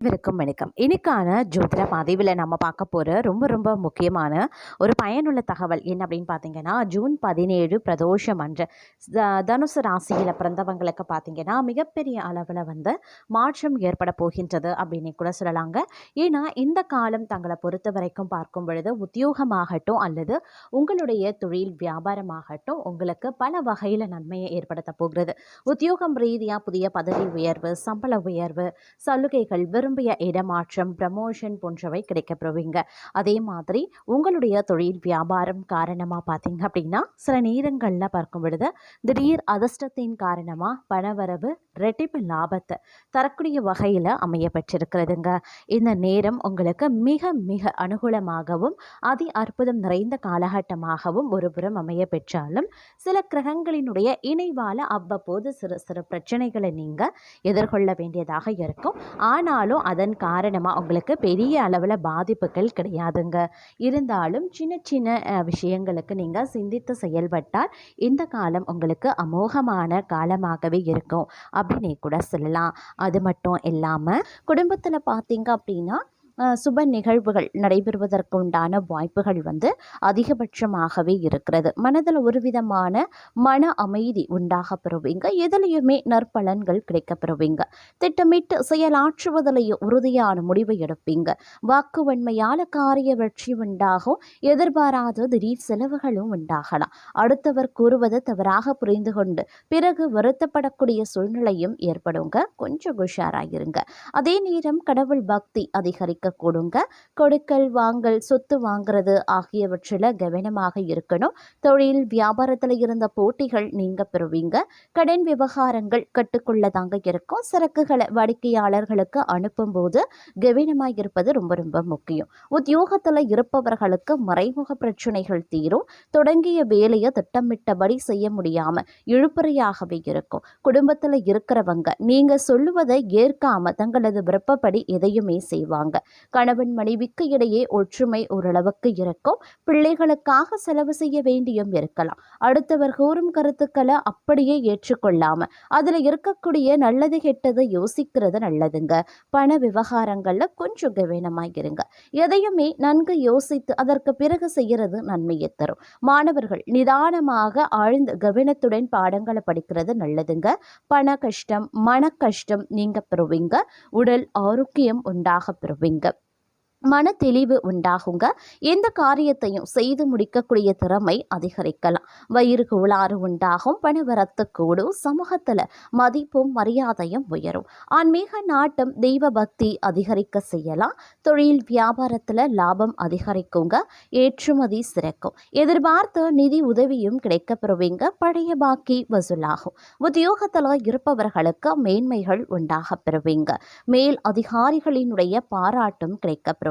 வணக்கம். இன்னைக்கான ஜோதிட பதிவில் நம்ம பார்க்க போகிற ரொம்ப ரொம்ப முக்கியமான ஒரு பயனுள்ள தகவல் என்ன அப்படின்னு பார்த்தீங்கன்னா, ஜூன் 17 பிரதோஷம் அன்று தனுசு ராசியில் பிறந்தவங்களுக்கு பார்த்தீங்கன்னா மிகப்பெரிய அளவில் மாற்றம் ஏற்பட போகின்றது அப்படின்னு கூட சொல்லலாங்க. ஏன்னா இந்த காலம் தங்களை பொறுத்த வரைக்கும் பார்க்கும் பொழுது உத்தியோகமாகட்டும் அல்லது உங்களுடைய தொழில் வியாபாரமாகட்டும் உங்களுக்கு பல வகையில் நன்மையை ஏற்படுத்த போகிறது. உத்தியோகம் ரீதியாக புதிய பதவி உயர்வு, சம்பள உயர்வு, சலுகைகள், விரும்பிய இடமாற்றம், ப்ரமோஷன் போன்றவை கிடைக்கப்பெறுவீங்க. அதே மாதிரி உங்களுடைய தொழில் வியாபாரம் காரணமாக பார்த்தீங்க அப்படின்னா சில நேரங்களில் பார்க்கும் பொழுது திடீர் அதிர்ஷ்டத்தின் காரணமாக பணவரவு ரெட்டிப்பு லாபத்தை தரக்கூடிய வகையில் அமைய பெற்றிருக்கிறதுங்க. இந்த நேரம் உங்களுக்கு மிக மிக அனுகூலமாகவும் அதி அற்புதம் நிறைந்த காலகட்டமாகவும் ஒருபுறம் அமைய பெற்றாலும் சில கிரகங்களினுடைய இணைவால அவ்வப்போது சிறு சிறு பிரச்சனைகளை நீங்கள் எதிர்கொள்ள வேண்டியதாக இருக்கும். ஆனாலும் அதன் காரணமாக உங்களுக்கு பெரிய அளவில் பாதிப்புகள் கிடையாதுங்க. இருந்தாலும் சின்ன சின்ன விஷயங்களுக்கு நீங்கள் சிந்தித்து செயல்பட்டால் இந்த காலம் உங்களுக்கு அமோகமான காலமாகவே இருக்கும் அப்படின்னே கூட சொல்லலாம். அது மட்டும் இல்லாமல் குடும்பத்தில் பார்த்தீங்க அப்படின்னா சுப நிகழ்வுகள் நடைபெறுவதற்கு உண்டான வாய்ப்புகள் அதிகபட்சமாகவே இருக்கிறது. மனதில் ஒரு விதமான மன அமைதி உண்டாக பெறுவீங்க. எதிலையுமே நற்பலன்கள் கிடைக்க பெறுவீங்க. திட்டமிட்டு செயலாற்றுவதிலேயும் உறுதியான முடிவை எடுப்பீங்க. வாக்கு வன்மையால காரிய வெற்றி உண்டாகும். எதிர்பாராத திடீர் செலவுகளும் உண்டாகலாம். அடுத்தவர் கூறுவதை தவறாக புரிந்து கொண்டு பிறகு வருத்தப்படக்கூடிய சூழ்நிலையும் ஏற்படுங்க. கொஞ்சம் உஷாராயிருங்க. அதே நேரம் கடவுள் பக்தி அதிகரிக்க கொடுங்க. கொடுக்கல் வாங்கல், சொத்து வாங்குறது ஆகியவற்றில் கவனமாக இருக்கணும். தொழில் வியாபாரத்தில் இருந்த போட்டிகள் நீங்க பெறுவீங்க. கடன் விவகாரங்கள் கட்டுக்குள்ளதாங்க இருக்கும். சரக்குகளை வாடிக்கையாளர்களுக்கு அனுப்பும் போது கவனமாக இருப்பது ரொம்ப ரொம்ப முக்கியம். உத்தியோகத்தில் இருப்பவர்களுக்கு மறைமுக பிரச்சனைகள் தீரும். தொடங்கிய வேலையை திட்டமிட்டபடி செய்ய முடியாம இழுபறியாகவே இருக்கும். குடும்பத்தில் இருக்கிறவங்க நீங்க சொல்லுவதை ஏற்காம தங்களது விருப்பப்படி எதையுமே செய்வாங்க. கணவன் மனைவிக்கு இடையே ஒற்றுமை ஓரளவுக்கு இருக்கும். பிள்ளைகளுக்காக செலவு செய்ய வேண்டியும் இருக்கலாம். அடுத்தவர் கூறும் கருத்துக்களை அப்படியே ஏற்றுக்கொள்ளாம அதுல இருக்கக்கூடிய நல்லது கெட்டது யோசிக்கிறது நல்லதுங்க. பண விவகாரங்கள்ல கொஞ்சம் கவனமாயிருங்க. எதையுமே நன்கு யோசித்து அதற்கு பிறகு செய்யறது நன்மையை தரும். மாணவர்கள் நிதானமாக ஆழ்ந்த கவனத்துடன் பாடங்களை படிக்கிறது நல்லதுங்க. பண கஷ்டம், மன கஷ்டம் நீங்க பெறுவீங்க. உடல் ஆரோக்கியம் உண்டாக பெறுவீங்க. மன தெளிவு உண்டாகுங்க. எந்த காரியத்தையும் செய்து முடிக்கக்கூடிய திறமை அதிகரிக்கலாம். வயிறு கோளாறு உண்டாகும். பணவரத்து கூடும். சமூகத்தில் மதிப்பும் மரியாதையும் உயரும். ஆன்மீக நாட்டம், தெய்வ பக்தி அதிகரிக்க செய்யலாம். தொழில் வியாபாரத்தில் லாபம் அதிகரிக்குங்க. ஏற்றுமதி சிறக்கும். எதிர்பார்த்த நிதி உதவியும் கிடைக்க பெறுவீங்க. பழைய பாக்கி வசூலாகும். உத்தியோகத்தில் இருப்பவர்களுக்கு மேன்மைகள் உண்டாக பெறுவீங்க. மேல் அதிகாரிகளினுடைய பாராட்டும் கிடைக்க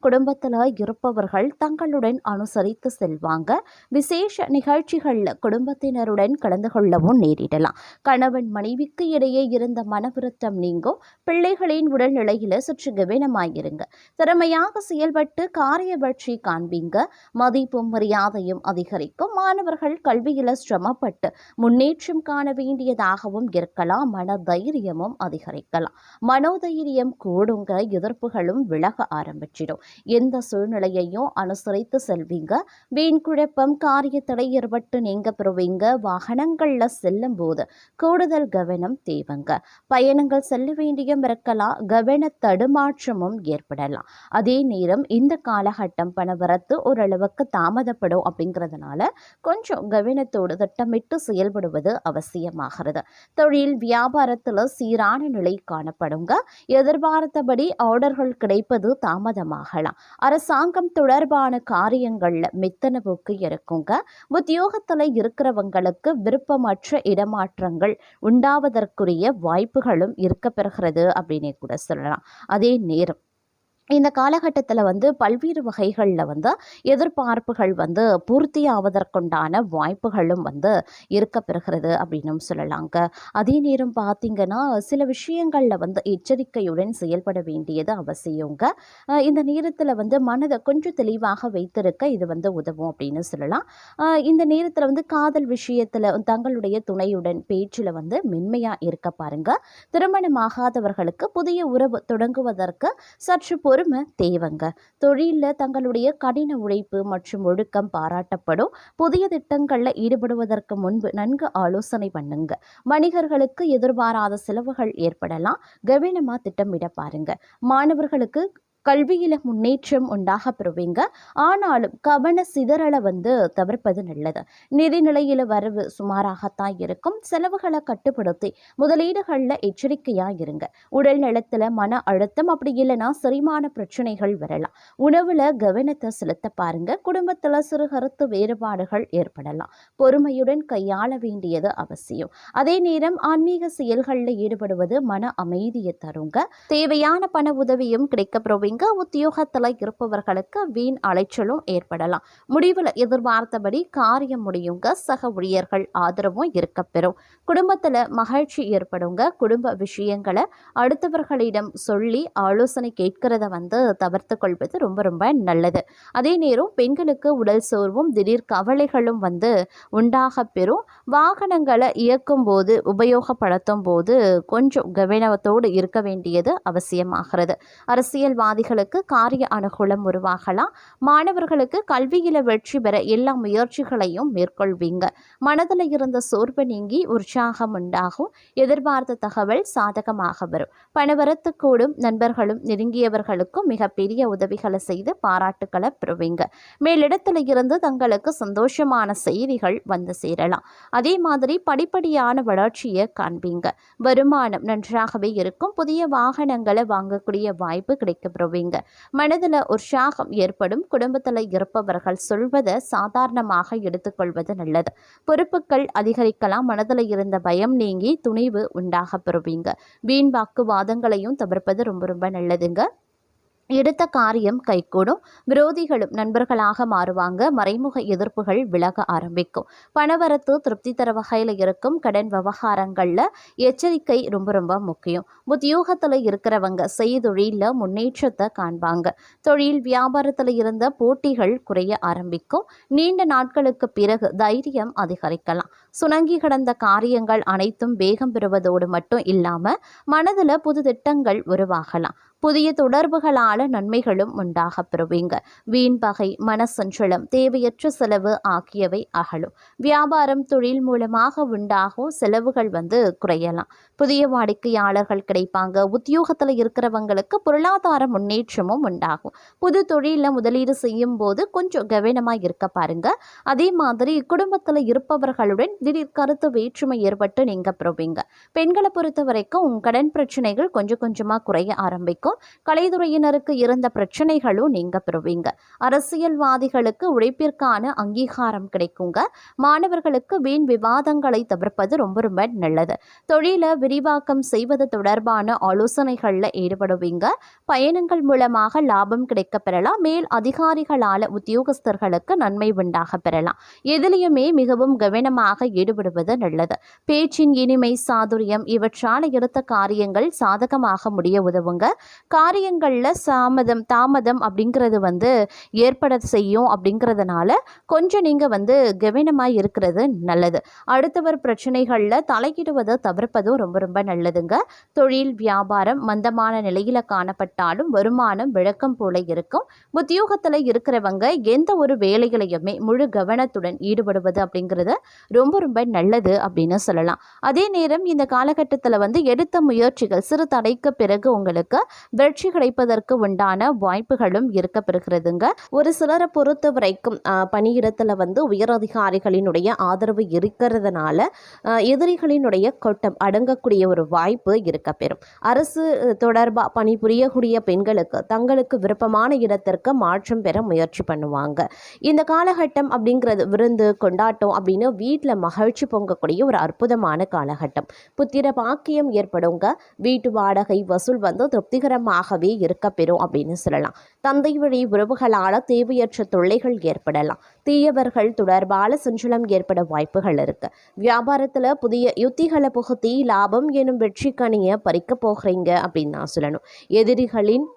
குடும்பத்தில் இருப்பவர்கள் தங்களுடன் அனுசரித்து செல்வாங்க. விசேஷ நிகழ்ச்சிகள்ல குடும்பத்தினருடன் கலந்து கொள்ளவும் நேரிடலாம். கணவன் மனைவிக்கு இடையே இருந்த மனவிருத்தம் நீங்கும். பிள்ளைகளின் உடல்நிலையில சற்று கவனமாயிருங்க. திறமையாக செயல்பட்டு காரிய வெற்றி காண்பீங்க. மதிப்பும் மரியாதையும் அதிகரிக்கும். மாணவர்கள் கல்வியில சிரமப்பட்டு முன்னேற்றம் காண வேண்டியதாகவும் இருக்கலாம். மன தைரியமும் அதிகரிக்கலாம். மனோதைரியம் கூடுங்க. எதிர்ப்புகளும் விலக ஆரம்பிச்சிடும். எந்த சூழ்நிலையையும் அனுசரித்து செல்வீங்க. வீண் குழப்பம், காரிய தடை ஏற்பட்டு நீங்க பெறுவீங்க. வாகனங்கள்ல செல்லும் போது கூடுதல் கவனம் தேவைங்க. பயணங்கள் செல்ல வேண்டியும் இருக்கலாம். கவன தடுமாற்றமும் ஏற்படலாம். அதே நேரம் இந்த காலகட்டம் பணவரத்து ஓரளவுக்கு தாமதப்படும். அப்படிங்கிறதுனால கொஞ்சம் கவனத்தோடு திட்டமிட்டு செயல்படுவது அவசியமாகிறது. தொழில் வியாபாரத்தில் சீரான நிலை காணப்படுங்க. எதிர்பார்த்தபடி ஆர்டர்கள் கிடைப்பது தாமதமாகலாம். அரசாங்கம் தொடர்பான காரியங்கள்ல மெத்தன போக்கு இருக்குங்க. உத்தியோகத்தில் இருக்கிறவங்களுக்கு விருப்பமற்ற இடமாற்றங்கள் உண்டாவதற்குரிய வாய்ப்புகளும் இருக்க பெறுகிறது அப்படின்னு கூட சொல்லலாம். அதே நேரம் இந்த காலகட்டத்தில் வந்து பல்வேறு வகைகளில் வந்து எதிர்பார்ப்புகள் வந்து பூர்த்தி ஆவதற்குண்டான வாய்ப்புகளும் வந்து இருக்க பெறுகிறது அப்படின்னும் சொல்லலாங்க. அதே நேரம் பார்த்திங்கன்னா சில விஷயங்களில் வந்து எச்சரிக்கையுடன் செயல்பட வேண்டியது அவசியங்க. இந்த நேரத்தில் வந்து மனதை கொஞ்சம் தெளிவாக வைத்திருக்க இது வந்து உதவும் அப்படின்னு சொல்லலாம். இந்த நேரத்தில் வந்து காதல் விஷயத்தில் தங்களுடைய துணையுடன் பேச்சில் வந்து மென்மையாக இருக்க பாருங்க. திருமணமாகாதவர்களுக்கு புதிய உறவு தொடங்குவதற்கு சற்று பொறுமை தேவைங்க. தொழிலில் தங்களுடைய கடின உழைப்பு மற்றும் ஒழுக்கம் பாராட்டப்படும். புதிய திட்டங்களில் ஈடுபடுவதற்கு முன்பு நன்கு ஆலோசனை பண்ணுங்க. வணிகர்களுக்கு எதிர்பாராத செலவுகள் ஏற்படலாம். கவனமாக திட்டமிட பாருங்க. மாணவர்களுக்கு கல்வியில் முன்னேற்றம் உண்டாக பெறுவீங்க. ஆனாலும் கவன சிதறலை வந்து தவிர்ப்பது நல்லது. நிதிநிலையில் வரவு சுமாராகத்தான் இருக்கும். செலவுகளை கட்டுப்படுத்தி முதலீடுகளில் எச்சரிக்கையாக இருங்க. உடல் நலத்தில் மன அழுத்தம் அப்படி இல்லைன்னா செரிமான பிரச்சனைகள் வரலாம். உணவில் கவனத்தை செலுத்த பாருங்க. குடும்பத்தில் சிறு கருத்து வேறுபாடுகள் ஏற்படலாம். பொறுமையுடன் கையாள வேண்டியது அவசியம். அதே நேரம் ஆன்மீக செயல்களில் ஈடுபடுவது மன அமைதியை தருங்க. தேவையான பண உதவியும் கிடைக்கப்பெறுவீங்க. உத்தியோகத்தில் இருப்பவர்களுக்கு வீண் அலைச்சலும் ஏற்படலாம். முடிவில் எதிர்பார்த்தபடி காரியம் முடியுங்க. சக ஊழியர்கள் ஆதரவும் இருக்கப்பெறும். குடும்பத்தில் மகிழ்ச்சி ஏற்படுங்க. குடும்ப விஷயங்களை அடுத்தவர்களிடம் சொல்லி ஆலோசனை கேட்கிறத வந்து தவிர்த்து கொள்வது ரொம்ப ரொம்ப நல்லது. அதே நேரம் பெண்களுக்கு உடல் சோர்வும் திடீர் கவலைகளும் வந்து உண்டாக பெறும். வாகனங்களை இயக்கும் போது உபயோகப்படுத்தும் போது கொஞ்சம் கவனத்தோடு இருக்க வேண்டியது அவசியமாகிறது. அரசியல்வாதிகளுக்கு காரிய அனுகூலம் உருவாகலாம். மாணவர்களுக்கு கல்வியில் வெற்றி பெற எல்லா முயற்சிகளையும் மேற்கொள்வீங்க. மனதில் இருந்த சோர்வு நீங்கி உற்சாகம் உண்டாகும். எதிர்பார்த்த தகவல் சாதகமாக வரும். பணவரத்து கூடும். நண்பர்களும் நெருங்கியவர்களுக்கும் மிகப்பெரிய உதவிகளை செய்து பாராட்டுக்களை பெறுவீங்க. மேலிடத்தில் இருந்து தங்களுக்கு சந்தோஷமான செய்திகள் வந்து சேரலாம். அதே மாதிரி படிப்படியான வளர்ச்சியை காண்பீங்க. வருமானம் நன்றாகவே இருக்கும். புதிய வாகனங்களை வாங்கக்கூடிய வாய்ப்பு கிடைக்கப்பெறுவீங்க. மனதில் உற்சாகம் ஏற்படும். குடும்பத்தில் இருப்பவர்கள் சொல்வதை சாதாரணமாக எடுத்துக்கொள்வது நல்லது. பொறுப்புகள் அதிகரிக்கலாம். மனதில் இருந்த பயம் நீங்கி துணிவு உண்டாக பெறுவீங்க. வீண் வாக்குவாதங்களையும் தவிர்ப்பது ரொம்ப ரொம்ப நல்லதுங்க. எடுத்த காரியம் கைகூடும். விரோதிகளும் நண்பர்களாக மாறுவாங்க. மறைமுக எதிர்ப்புகள் விலக ஆரம்பிக்கும். பணவரத்து திருப்தி தர வகையில் இருக்கும். கடன் விவகாரங்களில் எச்சரிக்கை ரொம்ப ரொம்ப முக்கியம். உத்தியோகத்தில் இருக்கிறவங்க செய்தொழிலில் முன்னேற்றத்தை காண்பாங்க. தொழில் வியாபாரத்தில் இருந்த போட்டிகள் குறைய ஆரம்பிக்கும். நீண்ட நாட்களுக்கு பிறகு தைரியம் அதிகரிக்கலாம். சுணங்கி கிடந்த காரியங்கள் அனைத்தும் வேகம் பெறுவதோடு மட்டும் இல்லாமல் மனதில் புது திட்டங்கள் உருவாகலாம். புதிய தொடர்புகளால் நன்மைகளும் உண்டாக பெறுவீங்க. வீண் பகை, மனசஞ்சலம், தேவையற்ற செலவு ஆகியவை அகலும். வியாபாரம் தொழில் மூலமாக உண்டாகும் செலவுகள் வந்து குறையலாம். புதிய வாடிக்கையாளர்கள் கிடைப்பாங்க. உத்தியோகத்தில் இருக்கிறவங்களுக்கு பொருளாதார முன்னேற்றமும் உண்டாகும். புது தொழிலில் முதலீடு செய்யும் போது கொஞ்சம் கவனமாக இருக்க பாருங்க. அதே மாதிரி குடும்பத்தில் இருப்பவர்களுடன் திடீர் கருத்து வேற்றுமை ஏற்பட்டு நீங்க பெறுவீங்க. பெண்களை பொறுத்த வரைக்கும் கடன் பிரச்சனைகள் கொஞ்சம் கொஞ்சமாக குறைய ஆரம்பிக்கும். கலைத்துறையினருக்கு இருந்த பிரச்சனைகளும் நீங்க பெறுவீங்க. அரசியல்வாதிகளுக்கு உழைப்பிற்கான அங்கீகாரம் கிடைக்குங்க. மாணவர்களுக்கு வீண் விவாதங்களை தவிர்ப்பது ரொம்ப ரொம்ப நல்லது. தொழிலை விரிவாக்கம் செய்வது தொடர்பான ஆலோசனைகளில் ஈடுபடுவீங்க. பயணங்கள் மூலமாக லாபம் கிடைக்க பெறலாம். மேல் அதிகாரிகளால் உத்தியோகஸ்தர்களுக்கு நன்மை உண்டாக பெறலாம். எதிலையுமே மிகவும் கவனமாக ஈடுபடுவது நல்லது. பேச்சின் இனிமை, சாதுரியம் இவற்றால் எடுத்த காரியங்கள் சாதகமாக முடிய உதவுங்க. காரியங்களில் தாமதம் அப்படிங்கிறது வந்து ஏற்பட செய்யும். அப்படிங்கிறதுனால கொஞ்சம் நீங்கள் வந்து கவனமாக இருக்கிறது நல்லது. அடுத்தவர் பிரச்சனைகளில் தலையிடுவதை தவிர்ப்பதும் ரொம்ப ரொம்ப நல்லதுங்க. தொழில் வியாபாரம் மந்தமான நிலையில் காணப்பட்டாலும் வருமானம் விளக்கம் போல இருக்கும். உத்தியோகத்தில் இருக்கிறவங்க எந்த ஒரு வேலைகளையுமே முழு கவனத்துடன் ஈடுபடுவது அப்படிங்கிறது ரொம்ப ரொம்ப நல்லது அப்படின்னு சொல்லலாம். அதே நேரம் இந்த காலகட்டத்தில் வந்து எடுத்த முயற்சிகள் சிறு தடைக்கு பிறகு உங்களுக்கு வெற்றி கிடைப்பதற்கு உண்டான வாய்ப்புகளும் இருக்க பெறுகிறதுங்க. ஒரு சிலரை பொறுத்த வரைக்கும் பணியிடத்தில் வந்து உயரதிகாரிகளினுடைய ஆதரவு இருக்கிறதுனால எதிரிகளினுடைய கொட்டம் அடங்கக்கூடிய ஒரு வாய்ப்பு இருக்க பெறும். அரசு தொடர்பாக பணிபுரியக்கூடிய பெண்களுக்கு தங்களுக்கு விருப்பமான இடத்திற்கு மாற்றம் பெற முயற்சி பண்ணுவாங்க. இந்த காலகட்டம் அப்படிங்கிறது விருந்து கொண்டாட்டம் அப்படின்னு வீட்டில் மகிழ்ச்சி பொங்கக்கூடிய ஒரு அற்புதமான காலகட்டம். புத்திர பாக்கியம் ஏற்படுங்க. வீட்டு வாடகை வசூல் வந்து திருப்திகரமாக நிரந்தரமாகவே இருக்கப்பெறும் அப்படின்னு சொல்லலாம். தந்தை வழி உறவுகளால் தேவையற்ற தொல்லைகள் ஏற்படலாம். தீயவர்கள் தொடர்பால சஞ்சலம் ஏற்பட வாய்ப்புகள் இருக்கு. வியாபாரத்தில் புதிய யுத்திகளை புகுத்தி லாபம் எனும் வெற்றி கனியை பறிக்க போகிறீங்க அப்படின்னு நான் சொல்லணும். எதிரிகளின்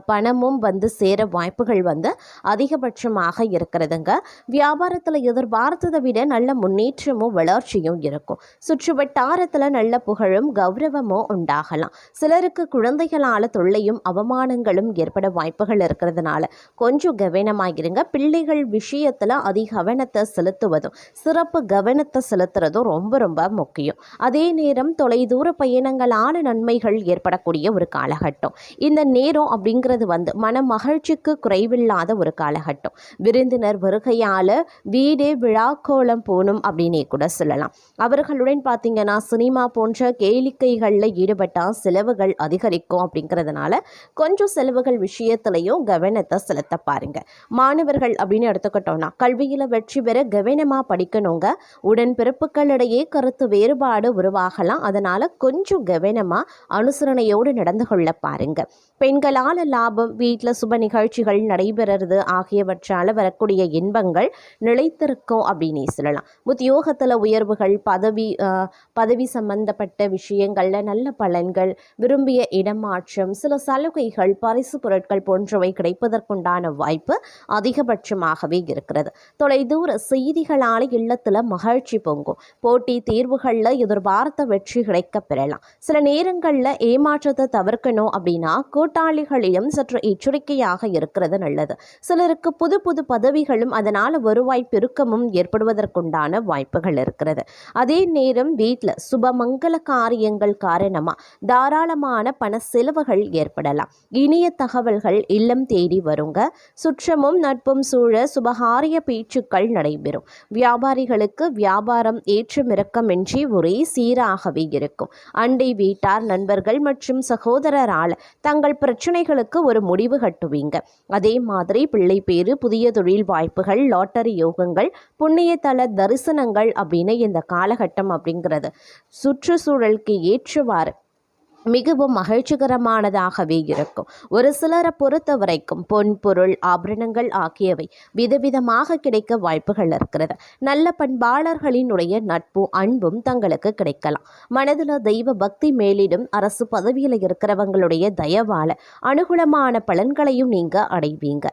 பணமும் சேர வாய்ப்புகள் அதிகபட்சமாக இருக்கிறதுங்க. வியாபாரத்தில் எதிர்பார்த்ததை விட நல்ல முன்னேற்றமும் வளர்ச்சியும் இருக்கும். சுற்று வட்டாரத்தில் நல்ல புகழும் கௌரவமும் உண்டாகலாம். சிலருக்கு குழந்தைகளால் தொல்லையும் அவமானங்களும் ஏற்பட வாய்ப்புகள் இருக்கிறதுனால கொஞ்சம் கவனமாகிருங்க. பிள்ளைகள் விஷயத்தில் அதிக கவனத்தை செலுத்துவதும் சிறப்பு கவனத்தை செலுத்துறதும் ரொம்ப ரொம்ப முக்கியம். அதே நேரம் தொலைதூர பயணங்களான நன்மைகள் ஏற்படக்கூடிய ஒரு காலகட்டம். இந்த நேரம் அப்படிங்கிறது மன மகிழ்ச்சிக்கு குறைவில்லாத ஒரு காலகட்டம். விருந்தினர் வருகையால் வீடே விழாக்கோலம் போகணும் அப்படின்னே கூட சொல்லலாம். அவர்களுடன் பார்த்தீங்கன்னா சினிமா போன்ற கேளிக்கைகளில் ஈடுபட்டால் செலவுகள் அதிகரிக்கும். அப்படிங்கிறதுனால கொஞ்சம் செலவுகள் விஷயத்திலையும் கவனத்தை செலுத்த பாருங்க. மாணவர்கள் அப்படின்னு எடுத்துக்கிட்டோம்னா கல்வியில் வெற்றி பெற கவனமாக படிக்கணுங்க. உடன்பிறப்புகளிடையே கருத்து வேறுபாடு உருவாகலாம். அதனால கொஞ்சம் கவனமாக அனுசரணையோடு நடந்து கொள்ள பாருங்க. பெண்களால் லாபம், வீட்டில் சுப நிகழ்ச்சிகள் நடைபெறுறது ஆகியவற்றால் வரக்கூடிய இன்பங்கள் நிலைத்திருக்கும் அப்படின்னே சொல்லலாம். உத்தியோகத்தில் உயர்வுகள், பதவி சம்பந்தப்பட்ட விஷயங்களில் நல்ல பலன்கள், விரும்பிய இடமாற்றம், சில சலுகைகள், பரிசு பொருட்கள் போன்றவை கிடைப்பதற்குண்டான வாய்ப்பு அதிகபட்சமாகவே இருக்கிறது. தொலைதூர செய்திகளால் இல்லத்தில் மகிழ்ச்சி பொங்கும். போட்டி தேர்வுகளில் எதிர்பார்த்த வெற்றி கிடைக்க பெறலாம். சில நேரங்களில் ஏமாற்றத்தை தவிர்க்கணும் அப்படின்னா கூட்டாளிகளிடம் சற்று எச்சரிக்கையாக இருக்கிறது நல்லது. சிலருக்கு புது புது பதவிகளும் அதனால் வருவாய் பெருக்கமும் ஏற்படுவதற்குண்டான வாய்ப்புகள் இருக்கிறது. அதே நேரம் வீட்டில் சுபமங்கல காரியங்கள் காரணமாக தாராளமான பண செலவுகள் ஏற்படலாம். இனிய தகவல்கள் இல்லம் தேடி வருங்க. சுற்றமும் நட்பும் சூழ சுபகாரிய பேச்சுக்கள் நடைபெறும். வியாபாரிகளுக்கு வியாபாரம் ஏற்றமிறக்கமின்றி ஒரே சீராகவே இருக்கும். அண்டை வீட்டார், நண்பர்கள் மற்றும் சகோதரரால் தங்கள் பிரச்சனைகளுக்கு ஒரு முடிவு கட்டுவீங்க. அதே மாதிரி பிள்ளை பேரு, புதிய தொழில் வாய்ப்புகள், லாட்டரி யோகங்கள், புண்ணிய தல தரிசனங்கள் அப்படின்னு இந்த காலகட்டம் அப்படிங்கிறது சுற்றுச்சூழலுக்கு ஏற்றவாறு மிகவும் மகிழ்ச்சிகரமானதாகவே இருக்கும். ஒரு சிலரை பொறுத்த வரைக்கும் பொன் பொருள் ஆபரணங்கள் ஆகியவை விதவிதமாக கிடைக்க வாய்ப்புகள் இருக்கிறது. நல்ல பண்பாளர்களினுடைய நட்பும் அன்பும் தங்களுக்கு கிடைக்கலாம். மனதில் தெய்வ பக்தி மேலிடும். அரசு பதவியில் இருக்கிறவங்களுடைய தயவால அனுகூலமான பலன்களையும் நீங்க அடைவீங்க.